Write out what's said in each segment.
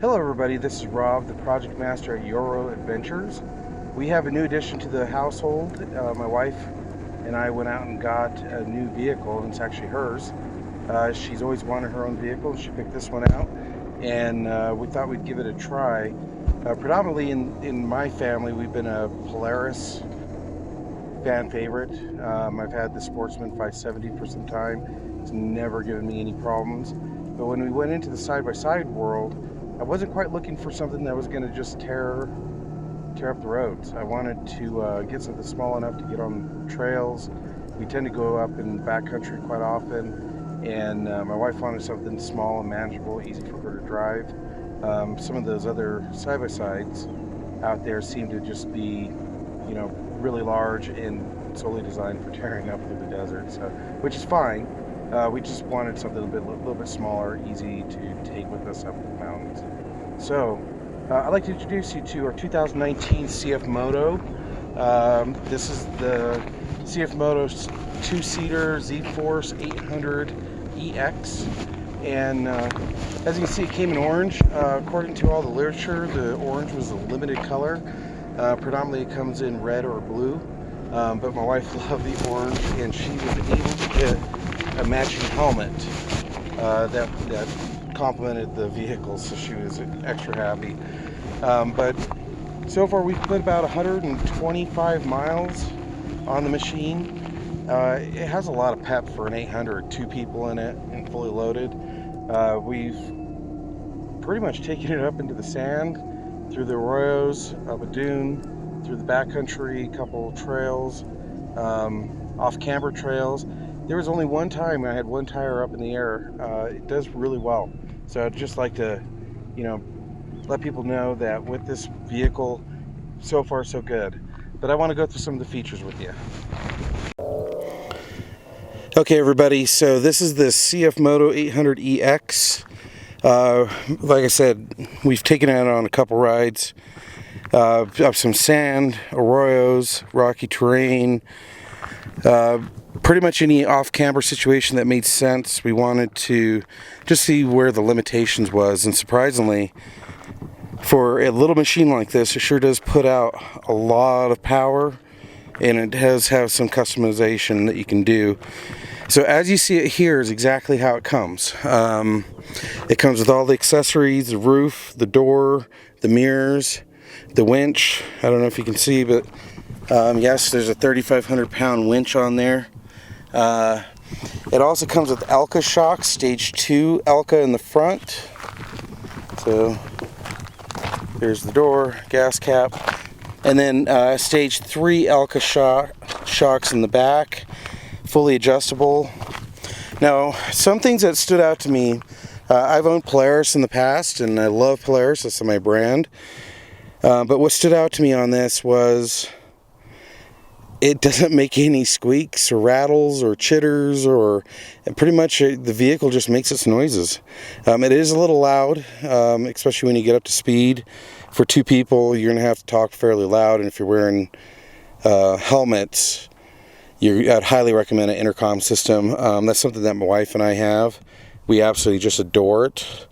Hello everybody, this is Rob, the project master at Yoro Adventures. We have a new addition to the household. My wife and I went out and got a new vehicle, and it's actually hers. She's always wanted her own vehicle. She picked this one out, and we thought we'd give it a try. Predominantly in my family, we've been a Polaris fan favorite. I've had the Sportsman 570 for some time. It's never given me any problems. But when we went into the side-by-side world, I wasn't quite looking for something that was going to just tear up the roads. I wanted to get something small enough to get on trails. We tend to go up in backcountry quite often, and my wife wanted something small and manageable, easy for her to drive. Some of those other side-by-sides out there seem to just be, you know, really large and solely designed for tearing up through the desert, so which is fine. We just wanted something a little bit smaller, easy to take with us up the mountains. So, I'd like to introduce you to our 2019 CF Moto. This is the CF Moto 2-seater ZForce 800EX. And as you can see, it came in orange. According to all the literature, the orange was a limited color. Predominantly it comes in red or blue. But my wife loved the orange, and she was able to get a matching helmet that complemented the vehicle, so she was extra happy. But so far we've put about 125 miles on the machine. It has a lot of pep for an 800, 2 people in it and fully loaded. We've pretty much taken it up into the sand, through the arroyos, up a dune, through the backcountry, couple trails, off-camber trails. There was only one time I had one tire up in the air. It does really well. So I'd just like to, you know, let people know that with this vehicle, so far so good. But I want to go through some of the features with you. Okay everybody, so this is the CF Moto 800EX. Like I said, we've taken it on a couple rides. Up some sand, arroyos, rocky terrain. Pretty much any off-camber situation that made sense. We wanted to just see where the limitations was, and surprisingly, for a little machine like this, it sure does put out a lot of power, and it does have some customization that you can do. So as you see it here is exactly how it comes. It comes with all the accessories, the roof, the door, the mirrors, the winch. I don't know if you can see, but yes, there's a 3,500 pound winch on there. It also comes with Elka shocks, stage 2 Elka in the front. So there's the door, gas cap, and then stage 3 Elka shocks in the back, fully adjustable. Now, some things that stood out to me, I've owned Polaris in the past, and I love Polaris, that's my brand. But what stood out to me on this was it doesn't make any squeaks or rattles or chitters, or pretty much the vehicle just makes its noises. It is a little loud, especially when you get up to speed. For 2 people, you're going to have to talk fairly loud, and if you're wearing helmets, I'd highly recommend an intercom system. That's something that my wife and I have. We absolutely just adore it.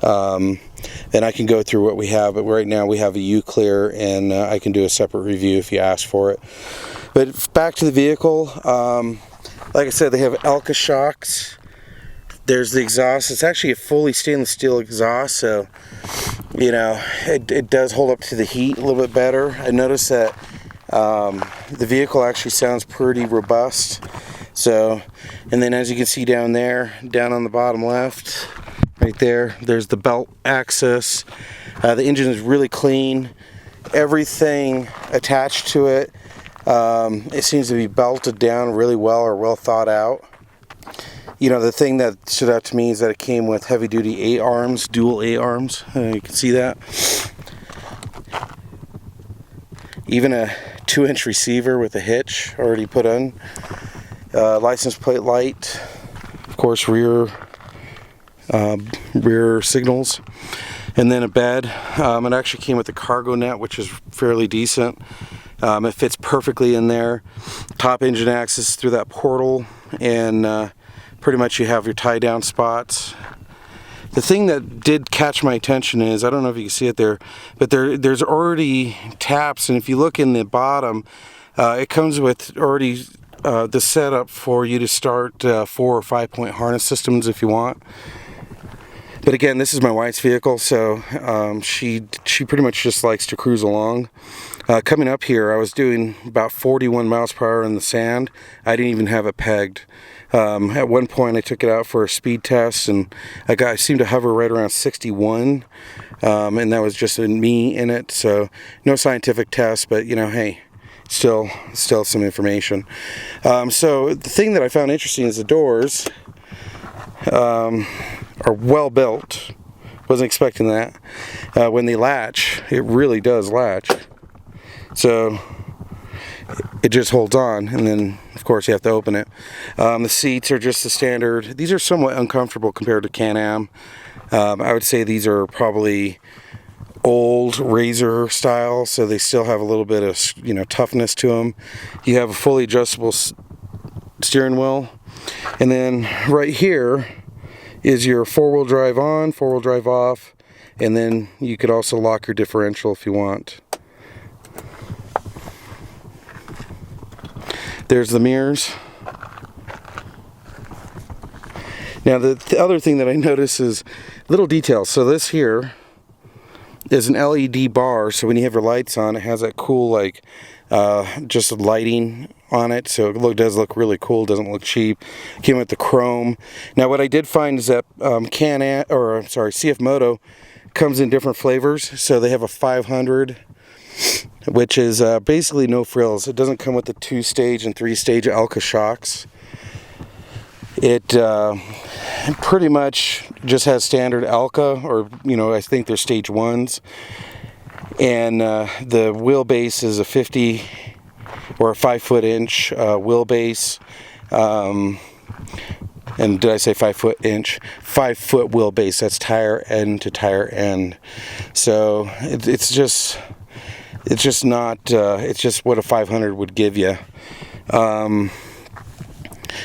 And I can go through what we have, but right now we have a U-Clear, and I can do a separate review if you ask for it. But back to the vehicle, like I said, they have Elka shocks. There's the exhaust. It's actually a fully stainless steel exhaust, so you know it does hold up to the heat a little bit better. I noticed that the vehicle actually sounds pretty robust. So, and then as you can see down there, down on the bottom left, right there, there's the belt access. The engine is really clean. Everything attached to it, it seems to be belted down really well, or well thought out. You know, the thing that stood out to me is that it came with heavy-duty A-arms, dual A-arms. You can see that. Even a 2-inch receiver with a hitch already put on. License plate light, of course, rear signals, and then a bed. It actually came with a cargo net, which is fairly decent. It fits perfectly in there. Top engine access through that portal, and pretty much you have your tie down spots. the thing that did catch my attention is, I don't know if you can see it there, but there's already taps, and if you look in the bottom, it comes with already the setup for you to start 4 or 5 point harness systems if you want. But again, this is my wife's vehicle, so she pretty much just likes to cruise along. Coming up here, I was doing about 41 miles per hour in the sand. I didn't even have it pegged. At one point, I took it out for a speed test, and I seemed to hover right around 61, and that was just me in it. So no scientific test, but you know, hey, still some information. So the thing that I found interesting is the doors are well built. Wasn't expecting that. When they latch, it really does latch. So it just holds on, and then of course you have to open it. The seats are just the standard. These are somewhat uncomfortable compared to Can-Am. I would say these are probably old Razor style, so they still have a little bit of, you know, toughness to them. You have a fully adjustable steering wheel, and then right here is your 4-wheel drive on, 4-wheel drive off, and then you could also lock your differential if you want. There's the mirrors. Now the other thing that I notice is little details. So this here is an LED bar, so when you have your lights on, it has that cool, like, just lighting on it, so it does look really cool. Doesn't look cheap. Came with the chrome. Now what I did find is that CF Moto comes in different flavors. So they have a 500, which is basically no frills. It doesn't come with the 2-stage and 3-stage Alka shocks. It pretty much just has standard Alka, or, you know, I think they're stage 1s. And the wheelbase is a 50 or a 5-foot-inch wheelbase. And did I say 5-foot-inch? 5-foot wheelbase. That's tire end to tire end. So it's just not. It's just what a 500 would give you.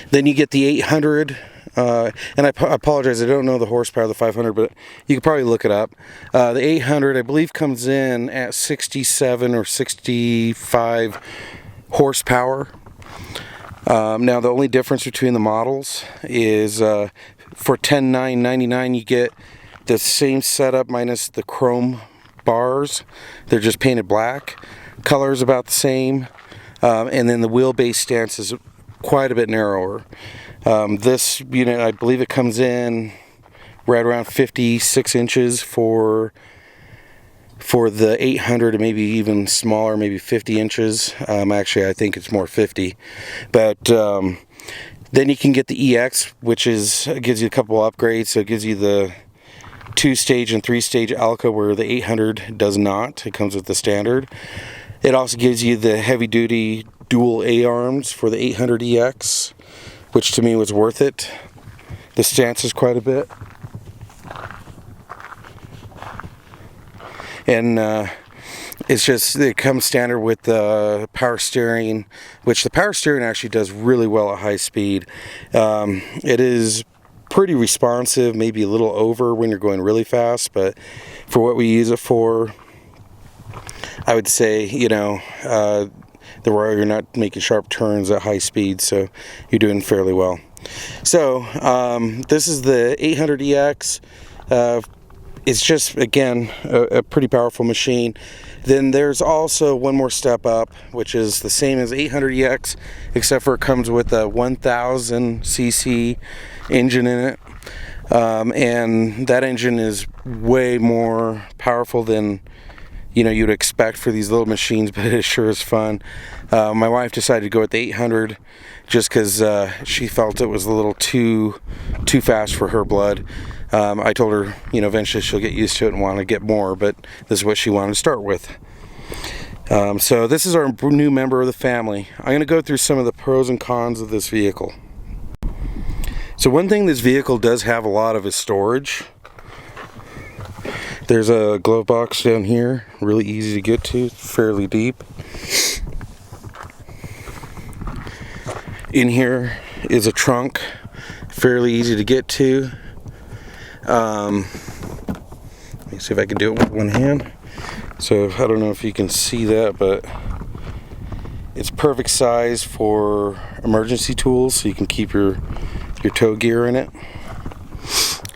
Then you get the 800. And I apologize, I don't know the horsepower of the 500, but you could probably look it up. The 800, I believe, comes in at 67 or 65 horsepower. Now, the only difference between the models is for $10,999, you get the same setup minus the chrome bars. They're just painted black. Color's about the same. And then the wheelbase stance is quite a bit narrower. This unit, I believe it comes in right around 56 inches for the 800, and maybe even smaller, maybe 50 inches. Actually, I think it's more 50. But then you can get the EX, which gives you a couple of upgrades. So it gives you the 2-stage and 3-stage Alka, where the 800 does not. It comes with the standard. It also gives you the heavy-duty dual A-arms for the 800EX, which to me was worth it. The stance is quite a bit. And it comes standard with the power steering, which the power steering actually does really well at high speed. It is pretty responsive, maybe a little over when you're going really fast, but for what we use it for, I would say, you know, you're not making sharp turns at high speed, so you're doing fairly well. So this is the 800EX. It's just, again, a pretty powerful machine. Then there's also one more step up, which is the same as 800EX, except for it comes with a 1000cc engine in it. And that engine is way more powerful than, you know, you'd expect for these little machines, but it sure is fun. My wife decided to go with the 800 just because she felt it was a little too fast for her blood. I told her, you know, eventually she'll get used to it and want to get more, but this is what she wanted to start with. So this is our new member of the family. I'm going to go through some of the pros and cons of this vehicle. So one thing this vehicle does have a lot of is storage. There's a glove box down here, really easy to get to, fairly deep. In here is a trunk, fairly easy to get to. Let me see if I can do it with one hand. So I don't know if you can see that, but it's perfect size for emergency tools, so you can keep your tow gear in it,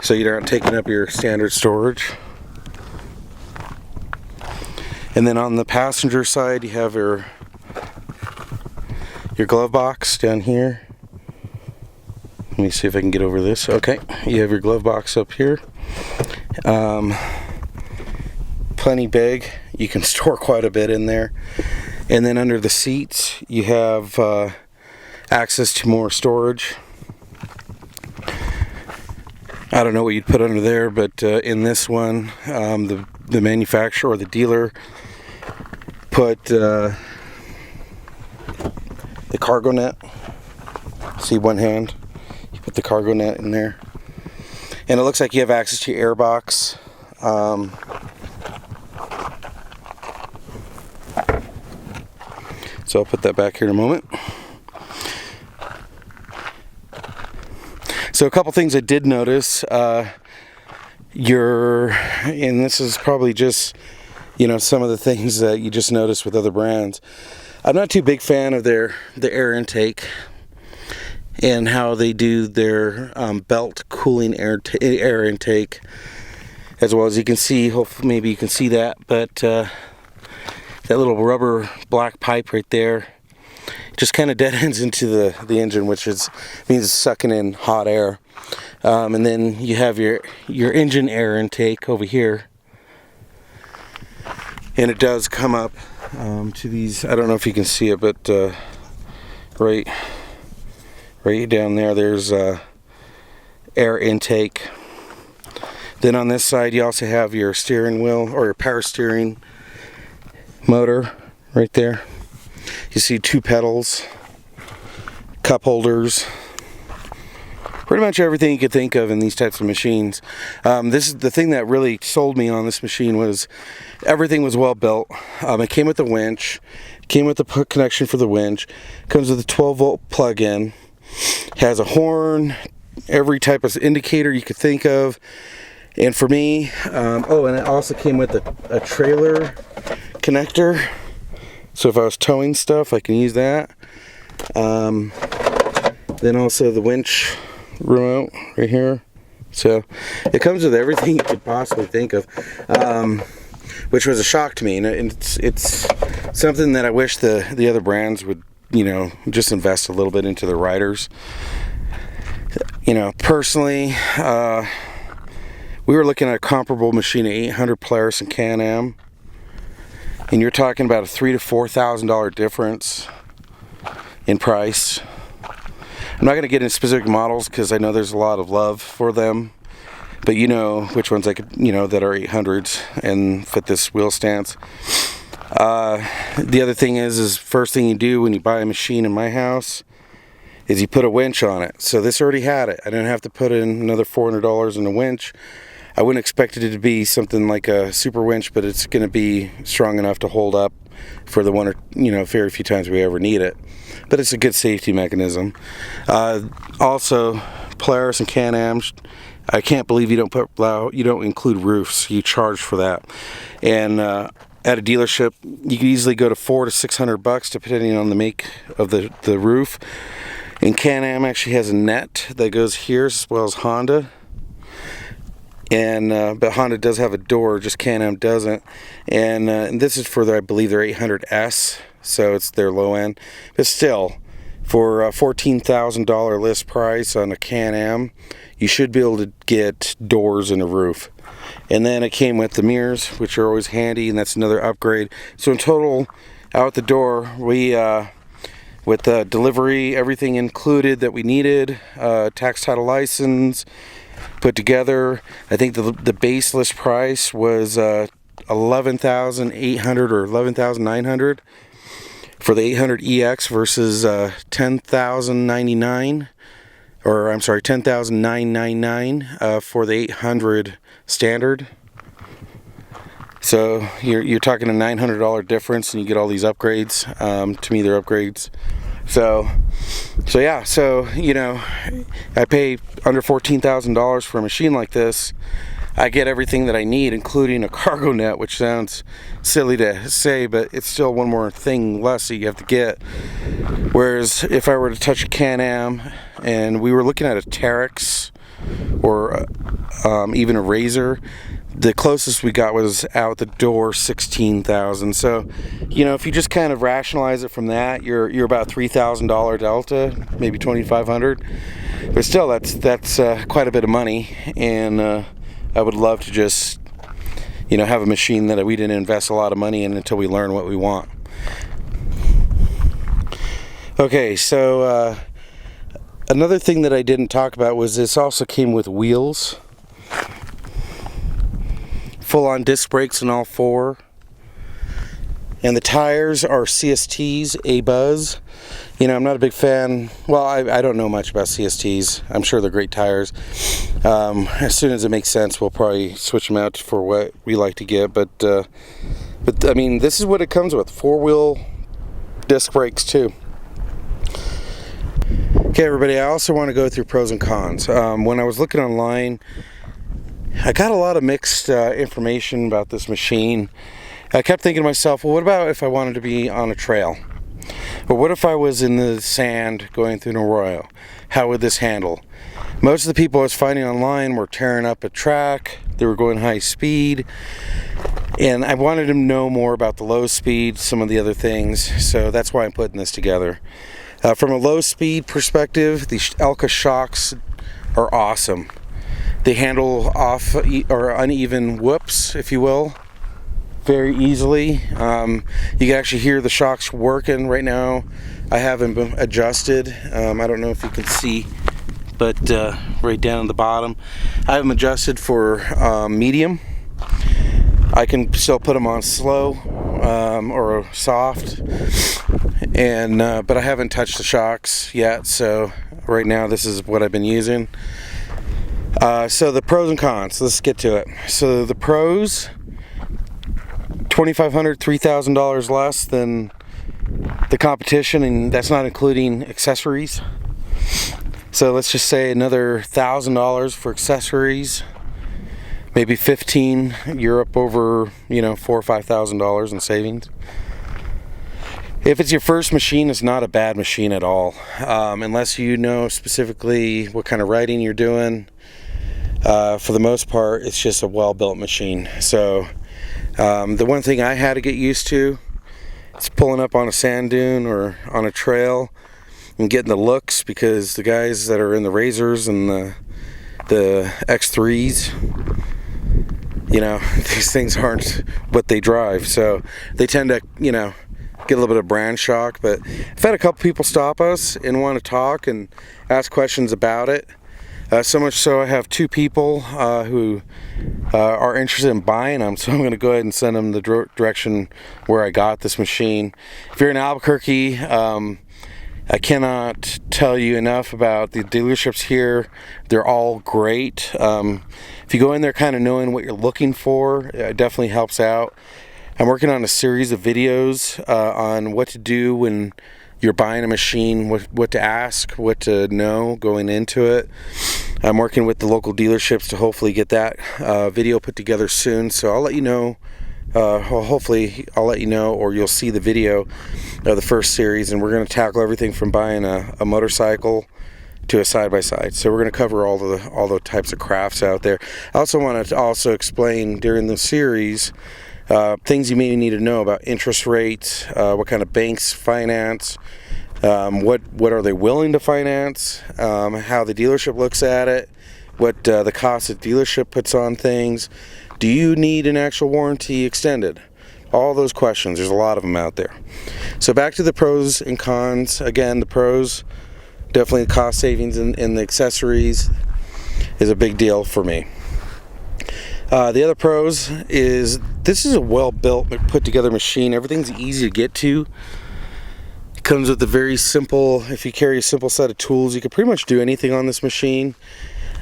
so you're not taking up your standard storage. And then on the passenger side, you have your glove box down here. Let me see if I can get over this. Okay, you have your glove box up here. Plenty big. You can store quite a bit in there. And then under the seats, you have access to more storage. I don't know what you'd put under there, but in this one, the manufacturer or the dealer put the cargo net. See, one hand, you put the cargo net in there, and it looks like you have access to your air box. So I'll put that back here in a moment. So a couple things I did notice. And this is probably just, some of the things that you just notice with other brands. I'm not too big fan of the air intake and how they do their belt cooling air intake, as well as you can see. Hopefully, maybe you can see that, but that little rubber black pipe right there just kind of dead ends into the engine, which means it's sucking in hot air. And then you have your engine air intake over here, and it does come up to these. I don't know if you can see it, but right down there's air intake. Then on this side, you also have your steering wheel or your power steering motor right there. You see two pedals, cup holders, pretty much everything you could think of in these types of machines. This is the thing that really sold me on this machine, was everything was well built. It came with a winch, came with the connection for the winch, comes with a 12-volt plug-in, has a horn, every type of indicator you could think of. And for me, and it also came with a trailer connector, so if I was towing stuff, I can use that. Then also the winch remote right here. So it comes with everything you could possibly think of, which was a shock to me. And it's something that I wish the other brands would, just invest a little bit into their riders. Personally, we were looking at a comparable machine at 800 Polaris and Can-Am, and you're talking about a $3,000 to $4,000 difference in price. I'm not going to get into specific models because I know there's a lot of love for them, but which ones I could, that are 800s and fit this wheel stance. The other thing is first thing you do when you buy a machine in my house is you put a winch on it. So this already had it. I didn't have to put in another $400 in a winch. I wouldn't expect it to be something like a super winch, but it's going to be strong enough to hold up for the one or very few times we ever need it. But it's a good safety mechanism. Also, Polaris and Can-Am, I can't believe you don't include roofs. You charge for that. And at a dealership, you can easily go to $400 to $600 depending on the make of the roof. And Can-Am actually has a net that goes here, as well as Honda. And but Honda does have a door, just Can-Am doesn't. And this is for I believe their 800S, so it's their low end. But still, for a $14,000 list price on a Can-Am, you should be able to get doors and a roof. And then it came with the mirrors, which are always handy, and that's another upgrade. So in total, out the door, we with the delivery, everything included that we needed, tax, title, license put together, I think the base list price was $11,800 or $11,900 for the 800EX versus $10,099, or I'm sorry, $10,999 for the 800 standard. So you're talking a $900 difference, and you get all these upgrades. To me, they're upgrades So yeah, so you know, I pay under $14,000 for a machine like this. I get everything that I need, including a cargo net, which sounds silly to say, but it's still one more thing less that you have to get. Whereas if I were to touch a Can-Am and we were looking at a Terex or even a Razor, the closest we got was out the door $16,000. So, you know, if you just kind of rationalize it from that, you're about $3,000 delta, maybe $2,500. But still, that's quite a bit of money, and I would love to just, you know, have a machine that we didn't invest a lot of money in until we learn what we want. Okay, so another thing that I didn't talk about was this also came with wheels. Full-on disc brakes in all four. And the tires are CSTs, A-Buzz. You know, I'm not a big fan. Well, I don't know much about CSTs. I'm sure they're great tires. As soon as it makes sense, we'll probably switch them out for what we like to get. But I mean, this is what it comes with. 4-wheel disc brakes too. Okay, everybody, I also want to go through pros and cons. When I was looking online, I got a lot of mixed information about this machine. I kept thinking to myself, well, what about if I wanted to be on a trail? Or what if I was in the sand going through an arroyo? How would this handle? Most of the people I was finding online were tearing up a track. They were going high speed. And I wanted to know more about the low speed, some of the other things. So that's why I'm putting this together. From a low speed perspective, the Elka shocks are awesome. They handle off or uneven whoops, if you will, very easily. You can actually hear the shocks working right now. I have them adjusted. I don't know if you can see, but right down at the bottom, I have them adjusted for medium. I can still put them on slow or soft, and but I haven't touched the shocks yet. So right now, this is what I've been using. So the pros and cons, let's get to it. So the pros, $2,500, $3,000 less than the competition, and that's not including accessories. So let's just say another $1,000 for accessories, maybe $1,500. You're up over, you know, $4,000 or $5,000 in savings. If it's your first machine, it's not a bad machine at all, unless you know specifically what kind of riding you're doing. For the most part, it's just a well-built machine. So the one thing I had to get used to is pulling up on a sand dune or on a trail and getting the looks, because the guys that are in the Razors and the X3s, you know, these things aren't what they drive. So they tend to, you know, get a little bit of brand shock. But I've had a couple people stop us and want to talk and ask questions about it. So much so I have two people who are interested in buying them, so I'm going to go ahead and send them the direction where I got this machine. If you're in Albuquerque, I cannot tell you enough about the dealerships here. They're all great. If you go in there kind of knowing what you're looking for, it definitely helps out. I'm working on a series of videos on what to do when you're buying a machine, what to ask, what to know going into it. I'm working with the local dealerships to hopefully get that video put together soon. So I'll let you know. Hopefully I'll let you know, or you'll see the video of the first series, and we're going to tackle everything from buying a motorcycle to a side-by-side. So we're going to cover all the types of crafts out there. I also want to explain during the series things you may need to know about interest rates, what kind of banks finance, what are they willing to finance, how the dealership looks at it, what the cost of dealership puts on things. Do you need an actual warranty extended? All those questions, there's a lot of them out there. So back to the pros and cons. Again, the pros, definitely the cost savings in the accessories is a big deal for me. The other pros is this is a well-built, put together machine. Everything's easy to get to. It comes with a very simple, if you carry a simple set of tools, you can pretty much do anything on this machine.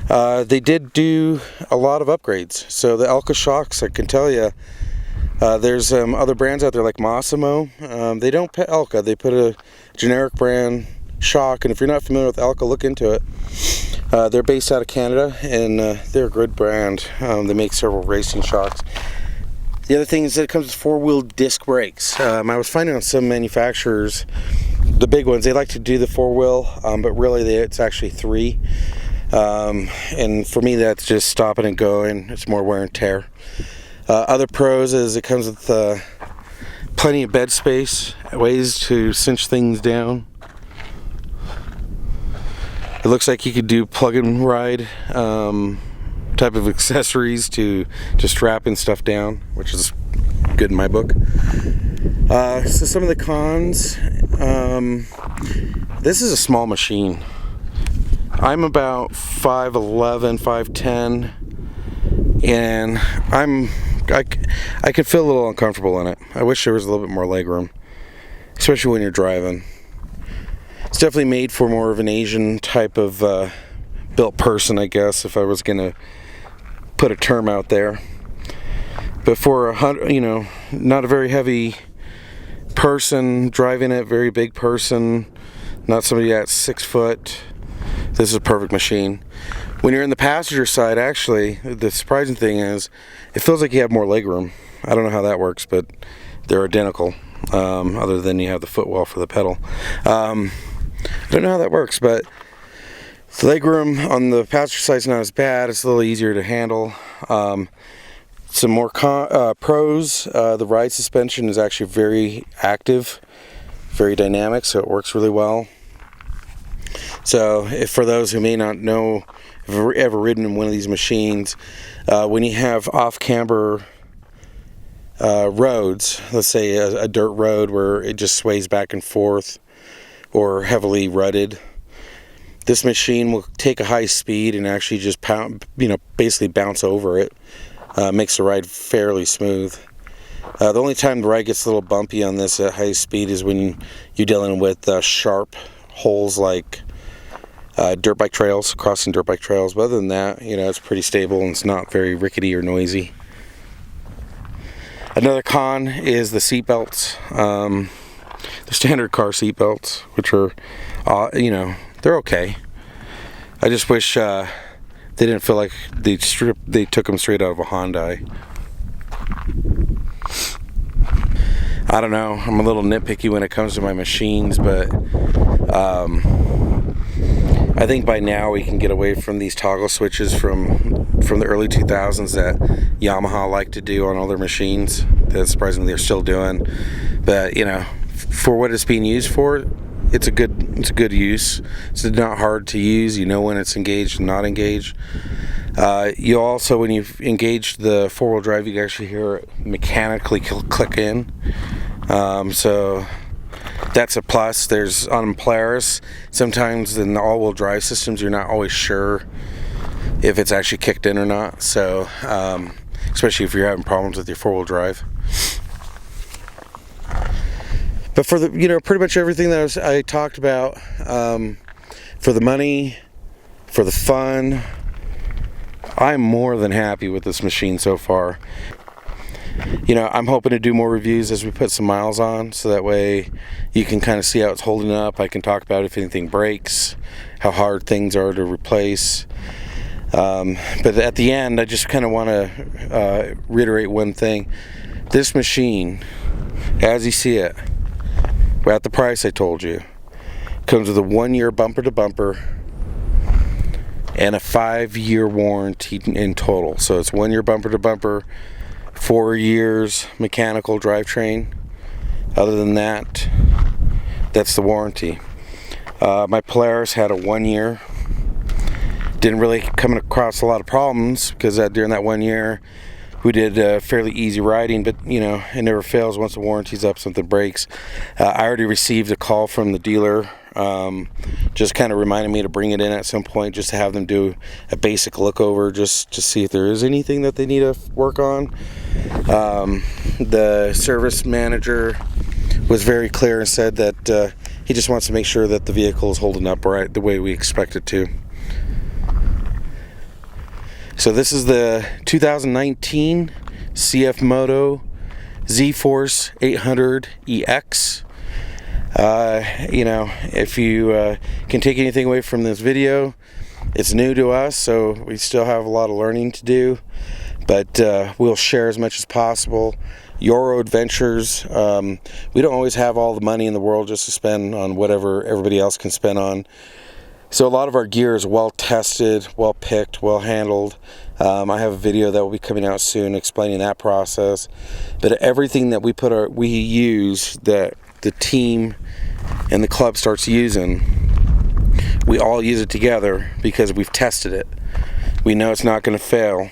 They did do a lot of upgrades. So the Elka shocks, I can tell you, There's other brands out there like Massimo. They don't put Elka, they put a generic brand shock, and if you're not familiar with Elka, look into it. They're based out of Canada, and they're a good brand. They make several racing shocks. The other thing is that it comes with 4-wheel disc brakes. I was finding on some manufacturers, the big ones, they like to do the 4-wheel, but really it's actually 3. And for me, that's just stopping and going. It's more wear and tear. Other pros is it comes with plenty of bed space, ways to cinch things down. It looks like you could do plug and ride type of accessories to strapping stuff down, which is good in my book. So some of the cons, this is a small machine. I'm about 5'11", 5'10", and I could feel a little uncomfortable in it. I wish there was a little bit more leg room, especially when you're driving. It's definitely made for more of an Asian type of built person, I guess, if I was gonna put a term out there. But for not a very heavy person driving it, very big person, not somebody that's 6 foot, this is a perfect machine. When you're in the passenger side, actually, the surprising thing is it feels like you have more leg room. I don't know how that works, but they're identical, other than you have the footwell for the pedal. I don't know how that works, but the leg room on the passenger side is not as bad. It's a little easier to handle. Some more pros, the ride suspension is actually very active, very dynamic, so it works really well. So if for those who may not know, if you've ever ridden in one of these machines, when you have off-camber roads, let's say a dirt road where it just sways back and forth, or heavily rutted, this machine will take a high speed and actually just basically bounce over it. Makes the ride fairly smooth. The only time the ride gets a little bumpy on this at high speed is when you're dealing with sharp holes like dirt bike trails, crossing dirt bike trails. But other than that, it's pretty stable and it's not very rickety or noisy. Another con is the seat belts. The standard car seat belts, which are, they're okay. I just wish they didn't feel like they took them straight out of a Hyundai. I don't know. I'm a little nitpicky when it comes to my machines, but I think by now we can get away from these toggle switches from the early 2000s that Yamaha liked to do on all their machines. That surprisingly they're still doing. But for what it's being used for, it's a good use. It's not hard to use. You know when it's engaged and not engaged. You also, when you've engaged the 4-wheel drive, you can actually hear it mechanically click in. So that's a plus. There's on Polaris, sometimes in the all-wheel drive systems, you're not always sure if it's actually kicked in or not. So especially if you're having problems with your 4-wheel drive. But for the pretty much everything that I talked about, for the money, for the fun, I'm more than happy with this machine so far. I'm hoping to do more reviews as we put some miles on, so that way you can kind of see how it's holding up. I can talk about if anything breaks, how hard things are to replace. But at the end, I just kind of want to reiterate one thing. This machine, as you see it, at the price I told you, comes with a 1-year bumper to bumper and a 5-year warranty in total. So it's 1 year bumper to bumper, 4 years mechanical drivetrain. Other than that, that's the warranty. My Polaris had a 1 year. Didn't really come across a lot of problems because during that 1 year we did fairly easy riding, but it never fails. Once the warranty's up, something breaks. I already received a call from the dealer, just kind of reminding me to bring it in at some point, just to have them do a basic look over, just to see if there is anything that they need to work on. The service manager was very clear and said that he just wants to make sure that the vehicle is holding up right the way we expect it to. So this is the 2019 CF Moto ZForce 800EX. You know, if you can take anything away from this video, it's new to us, so we still have a lot of learning to do, but we'll share as much as possible. Yoro adventures. We don't always have all the money in the world just to spend on whatever everybody else can spend on. So a lot of our gear is well tested, well picked, well handled. I have a video that will be coming out soon explaining that process. But everything that we use, that the team and the club starts using, we all use it together because we've tested it. We know it's not going to fail.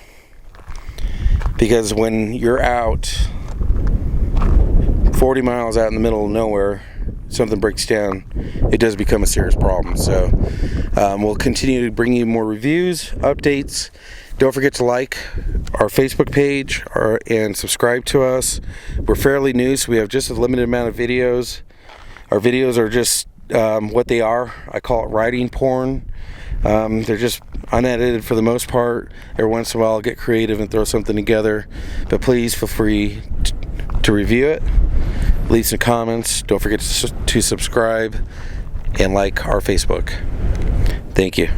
Because when you're out 40 miles out in the middle of nowhere, something breaks down, it does become a serious problem. So we'll continue to bring you more reviews, updates. Don't forget to like our Facebook page and subscribe to us. We're fairly new, so we have just a limited amount of videos. Our videos are just what they are. I call it riding porn. They're just unedited for the most part. Every once in a while I'll get creative and throw something together. But please feel free to review it. Leave some comments. Don't forget to subscribe and like our Facebook. Thank you.